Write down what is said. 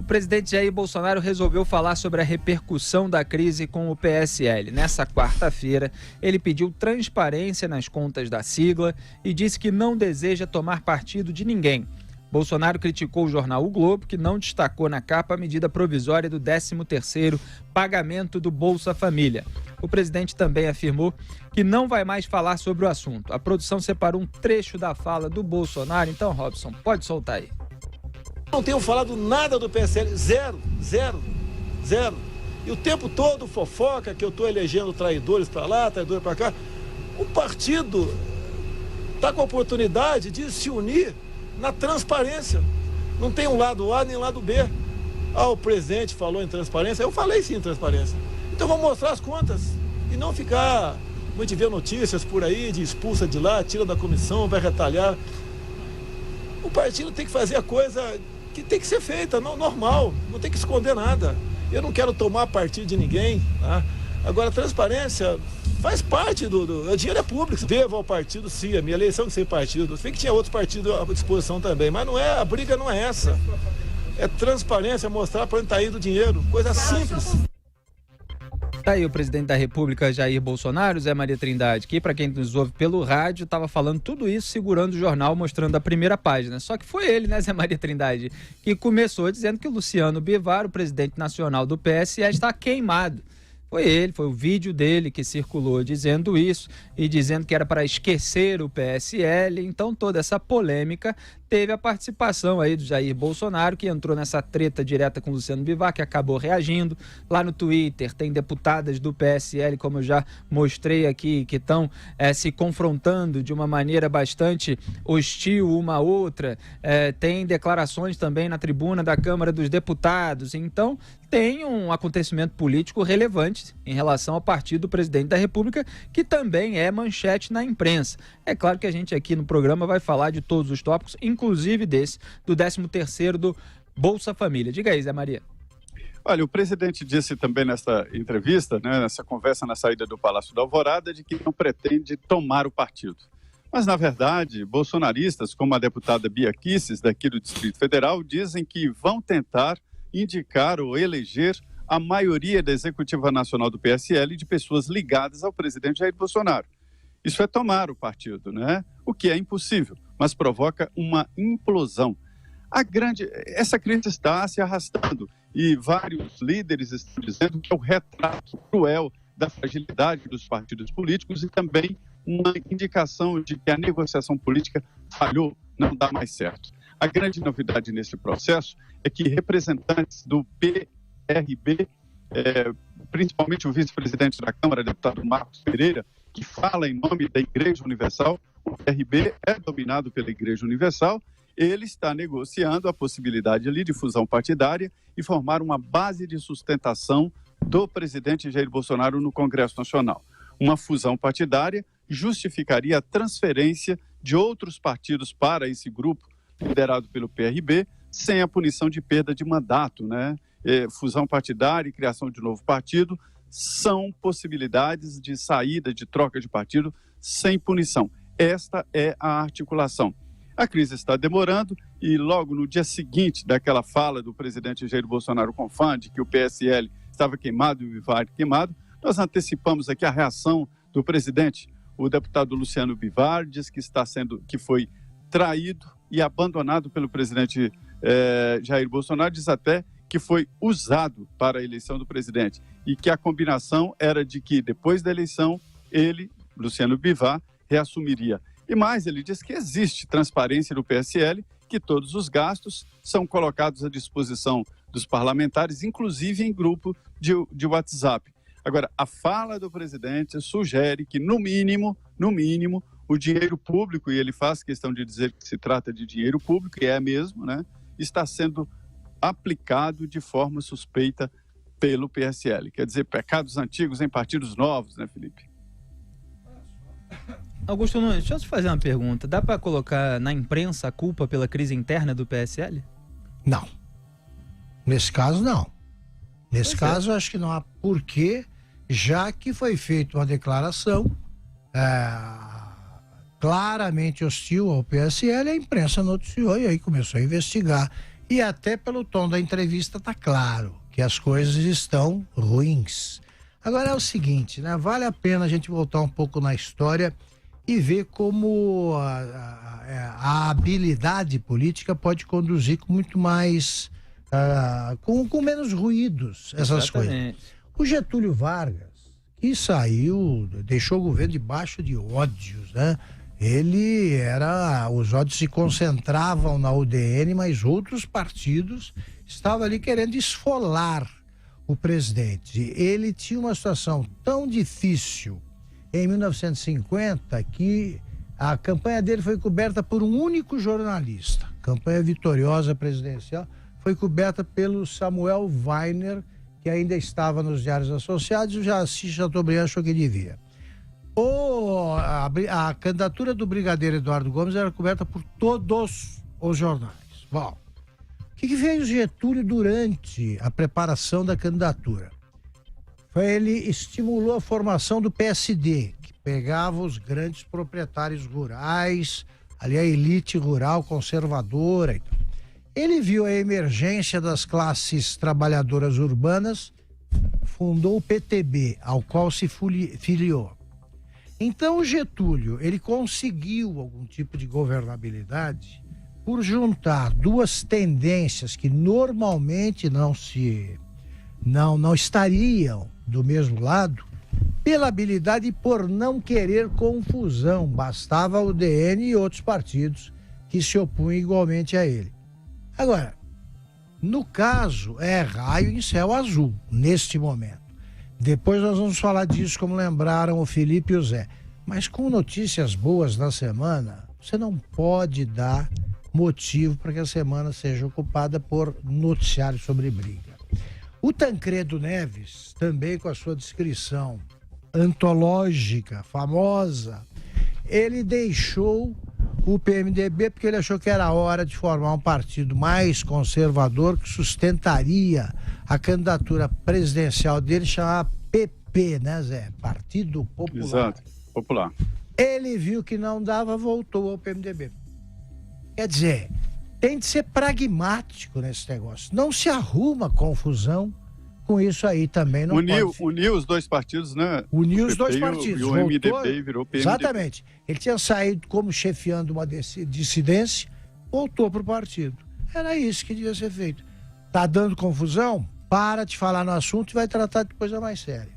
presidente Jair Bolsonaro resolveu falar sobre a repercussão da crise com o PSL. Nessa quarta-feira, ele pediu transparência nas contas da sigla e disse que não deseja tomar partido de ninguém. Bolsonaro criticou o jornal O Globo, que não destacou na capa a medida provisória do 13º pagamento do Bolsa Família. O presidente também afirmou que não vai mais falar sobre o assunto. A produção separou um trecho da fala do Bolsonaro. Então, Robson, pode soltar aí. Não tenho falado nada do PSL, zero. E o tempo todo fofoca que eu estou elegendo traidores para lá, traidores para cá. O partido está com a oportunidade de se unir na transparência. Não tem um lado A nem um lado B. O presidente falou em transparência, eu falei sim em transparência. Então vamos mostrar as contas e não ficar, como a gente vê notícias por aí, de expulsa de lá, tira da comissão, vai retalhar. O partido tem que fazer a coisa que tem que ser feita, normal, não tem que esconder nada. Eu não quero tomar partido de ninguém, tá? Agora, a transparência faz parte o dinheiro é público. Devo ao partido, sim, a minha eleição sem partido. Eu sei que tinha outros partidos à disposição também, mas não é, a briga não é essa. É transparência, mostrar para onde está indo o dinheiro, coisa simples. Tá aí o presidente da República, Jair Bolsonaro, Zé Maria Trindade, que para quem nos ouve pelo rádio, estava falando tudo isso segurando o jornal, mostrando a primeira página. Só que foi ele, né, Zé Maria Trindade, que começou dizendo que o Luciano Bivar, o presidente nacional do PSL, está queimado. Foi ele, foi o vídeo dele que circulou dizendo isso e dizendo que era para esquecer o PSL. Então toda essa polêmica teve a participação aí do Jair Bolsonaro, que entrou nessa treta direta com o Luciano Bivar, que acabou reagindo. Lá no Twitter tem deputadas do PSL, como eu já mostrei aqui, que estão se confrontando de uma maneira bastante hostil uma à outra. Tem declarações também na tribuna da Câmara dos Deputados. Então tem um acontecimento político relevante em relação ao partido do presidente da República, que também é manchete na imprensa. É claro que a gente aqui no programa vai falar de todos os tópicos, inclusive desse, do 13º do Bolsa Família. Diga aí, Zé Maria. Olha, o presidente disse também nessa entrevista, né, nessa conversa na saída do Palácio da Alvorada, de que não pretende tomar o partido. Mas, na verdade, bolsonaristas, como a deputada Bia Kicis, daqui do Distrito Federal, dizem que vão tentar indicar ou eleger a maioria da Executiva Nacional do PSL de pessoas ligadas ao presidente Jair Bolsonaro. Isso é tomar o partido, né? O que é impossível, mas provoca uma implosão. Essa crise está se arrastando e vários líderes estão dizendo que é o retrato cruel da fragilidade dos partidos políticos e também uma indicação de que a negociação política falhou, não dá mais certo. A grande novidade nesse processo é que representantes do PRB, principalmente o vice-presidente da Câmara, deputado Marcos Pereira, que fala em nome da Igreja Universal, o PRB é dominado pela Igreja Universal, ele está negociando a possibilidade ali de fusão partidária e formar uma base de sustentação do presidente Jair Bolsonaro no Congresso Nacional. Uma fusão partidária justificaria a transferência de outros partidos para esse grupo, liderado pelo PRB, sem a punição de perda de mandato, né? Fusão partidária e criação de novo partido são possibilidades de saída, de troca de partido sem punição. Esta é a articulação. A crise está demorando e logo no dia seguinte daquela fala do presidente Jair Bolsonaro com fã de que o PSL estava queimado e o Bivar queimado, nós antecipamos aqui a reação do presidente. O deputado Luciano Bivar diz que foi traído e abandonado pelo presidente Jair Bolsonaro, diz até que foi usado para a eleição do presidente e que a combinação era de que depois da eleição ele, Luciano Bivar, reassumiria. E mais, ele diz que existe transparência no PSL, que todos os gastos são colocados à disposição dos parlamentares, inclusive em grupo de WhatsApp. Agora, a fala do presidente sugere que, no mínimo, o dinheiro público, e ele faz questão de dizer que se trata de dinheiro público, e é mesmo, né, está sendo aplicado de forma suspeita pelo PSL. Quer dizer, pecados antigos em partidos novos, né, Felipe? Augusto Nunes, deixa eu te fazer uma pergunta. Dá para colocar na imprensa a culpa pela crise interna do PSL? Não. Nesse caso, não. Nesse caso, acho que não há porquê, já que foi feita uma declaração claramente hostil ao PSL, a imprensa noticiou e aí começou a investigar E até pelo tom da entrevista tá claro que as coisas estão ruins. Agora é o seguinte, né? Vale a pena a gente voltar um pouco na história e ver como a habilidade política pode conduzir com muito mais, com menos ruídos, essas Exatamente. coisas. O Getúlio Vargas, que saiu, deixou o governo debaixo de ódios, né? Os ódios se concentravam na UDN, mas outros partidos estavam ali querendo esfolar o presidente. Ele tinha uma situação tão difícil em 1950 que a campanha dele foi coberta por um único jornalista. A campanha vitoriosa presidencial foi coberta pelo Samuel Weiner, que ainda estava nos Diários Associados, e o Jaci Chateaubriand achou que devia. A candidatura do brigadeiro Eduardo Gomes era coberta por todos os jornais. Bom, o que fez Getúlio durante a preparação da candidatura? Ele estimulou a formação do PSD, que pegava os grandes proprietários rurais, ali a elite rural conservadora e tal. Ele viu a emergência das classes trabalhadoras urbanas, fundou o PTB, ao qual se filiou. Então o Getúlio, ele conseguiu algum tipo de governabilidade por juntar duas tendências que normalmente não estariam do mesmo lado, pela habilidade e por não querer confusão. Bastava o UDN e outros partidos que se opunham igualmente a ele. Agora, no caso, é raio em céu azul, neste momento. Depois nós vamos falar disso, como lembraram o Felipe e o Zé. Mas com notícias boas na semana, você não pode dar motivo para que a semana seja ocupada por noticiário sobre briga. O Tancredo Neves, também com a sua descrição antológica, famosa, ele deixou o PMDB porque ele achou que era hora de formar um partido mais conservador que sustentaria a candidatura presidencial dele, chamada PP, né, Zé? Partido Popular. Exato, popular. Ele viu que não dava, voltou ao PMDB. Quer dizer, tem de ser pragmático nesse negócio. Não se arruma confusão com isso aí também. Não uniu os dois partidos, né? Uniu os dois partidos. E o MDB virou PMDB. Exatamente. Ele tinha saído como chefiando uma dissidência, voltou para o partido. Era isso que devia ser feito. Tá dando confusão? Para de falar no assunto e vai tratar de coisa mais séria.